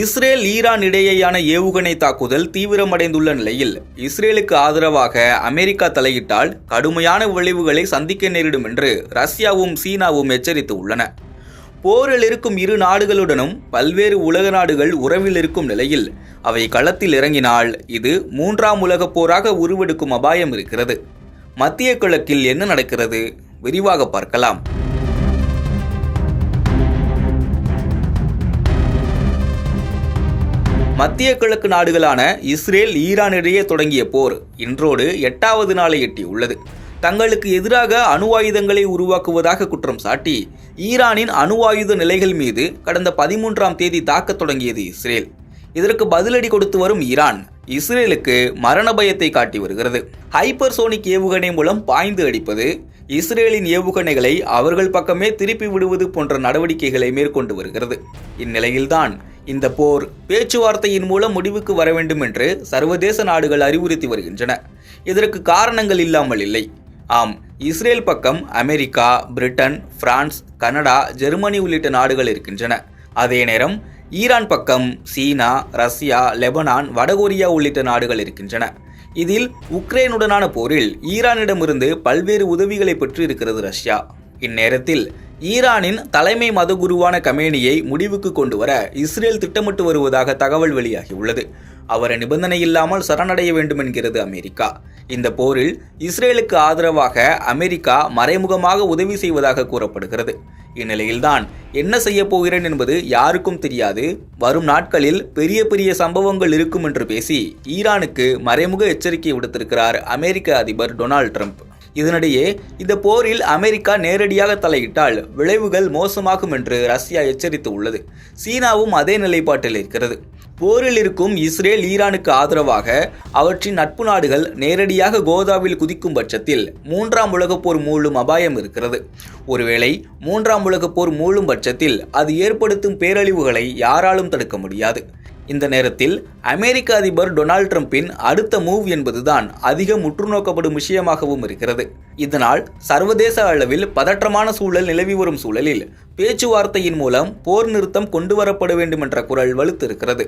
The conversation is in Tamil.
இஸ்ரேல் ஈரான் இடையேயான ஏவுகணை தாக்குதல் தீவிரமடைந்துள்ள நிலையில் இஸ்ரேலுக்கு ஆதரவாக அமெரிக்கா தலையிட்டால் கடுமையான விளைவுகளை சந்திக்க நேரிடும் என்று ரஷ்யாவும் சீனாவும் எச்சரித்து உள்ளன. போரில் இருக்கும் இரு நாடுகளுடனும் பல்வேறு உலக நாடுகள் உறவில் இருக்கும் நிலையில் அவை களத்தில் இறங்கினால் இது மூன்றாம் உலகப் போராக உருவெடுக்கும் அபாயம் இருக்கிறது. மத்திய கிழக்கில் என்ன நடக்கிறது? விரிவாக பார்க்கலாம். மத்திய கிழக்கு நாடுகளான இஸ்ரேல் ஈரான் இடையே தொடங்கிய போர் இன்றோடு 8வது நாளை எட்டியுள்ளது. தங்களுக்கு எதிராக அணு ஆயுதங்களை உருவாக்குவதாக குற்றம் சாட்டி ஈரானின் அணு ஆயுத நிலைகள் மீது கடந்த 13ஆம் தேதி தாக்கத் தொடங்கியது இஸ்ரேல். இதற்கு பதிலடி கொடுத்து வரும் ஈரான் இஸ்ரேலுக்கு மரண பயத்தை காட்டி வருகிறது. ஹைப்பர்சோனிக் ஏவுகணை மூலம் பாய்ந்து அடிப்பது, இஸ்ரேலின் ஏவுகணைகளை அவர்கள் பக்கமே திருப்பி விடுவது போன்ற நடவடிக்கைகளை மேற்கொண்டு வருகிறது. இந்நிலையில்தான் இந்த போர் பேச்சுவார்த்தையின் மூலம் முடிவுக்கு வர வேண்டும் என்று சர்வதேச நாடுகள் அறிவுறுத்தி வருகின்றன. இதற்கு காரணங்கள் இல்லாமல் இல்லை. ஆம், இஸ்ரேல் பக்கம் America, Britain, France, Canada, Germany உள்ளிட்ட நாடுகள் இருக்கின்றன. அதே நேரம் ஈரான் பக்கம் சீனா, ரஷ்யா, லெபனான், வடகொரியா உள்ளிட்ட நாடுகள் இருக்கின்றன. இதில் உக்ரைனுடனான போரில் ஈரானிடமிருந்து பல்வேறு உதவிகளை பெற்று இருக்கிறது ரஷ்யா. இந்நேரத்தில் ஈரானின் தலைமை மதகுருவான கமேனியை முடிவுக்கு கொண்டு வர இஸ்ரேல் திட்டமிட்டு வருவதாக தகவல் வெளியாகியுள்ளது. அவரை நிபந்தனை இல்லாமல் சரணடைய வேண்டும் என்கிறது அமெரிக்கா. இந்த போரில் இஸ்ரேலுக்கு ஆதரவாக அமெரிக்கா மறைமுகமாக உதவி செய்வதாக கூறப்படுகிறது. இந்நிலையில்தான் என்ன செய்ய போகிறேன் என்பது யாருக்கும் தெரியாது, வரும் நாட்களில் பெரிய பெரிய சம்பவங்கள் இருக்கும் என்று பேசி ஈரானுக்கு மறைமுக எச்சரிக்கை விடுத்திருக்கிறார் அமெரிக்க அதிபர் டொனால்ட் ட்ரம்ப். இதனிடையே இந்த போரில் அமெரிக்கா நேரடியாக தலையிட்டால் விளைவுகள் மோசமாகும் என்று ரஷ்யா எச்சரித்து உள்ளது. சீனாவும் அதே நிலைப்பாட்டில் இருக்கிறது. போரில் இருக்கும் இஸ்ரேல் ஈரானுக்கு ஆதரவாக அவற்றின் நட்பு நாடுகள் நேரடியாக கோதாவில் குதிக்கும் பட்சத்தில் 3ஆம் உலகப் போர் மூழும் அபாயம் இருக்கிறது. ஒருவேளை 3ஆம் உலகப் போர் மூழும் பட்சத்தில் அது ஏற்படுத்தும் பேரழிவுகளை யாராலும் தடுக்க முடியாது. இந்த நேரத்தில் அமெரிக்க அதிபர் டொனால்ட் ட்ரம்பின் அடுத்த மூவ் என்பதுதான் அதிகம் உற்றுநோக்கப்படும் விஷயமாகவும் இருக்கிறது. இதனால் சர்வதேச அளவில் பதற்றமான சூழல் நிலவி வரும் சூழலில் பேச்சுவார்த்தையின் மூலம் போர் நிறுத்தம் கொண்டு வரப்பட வேண்டும் என்ற குரல் வலுத்திருக்கிறது.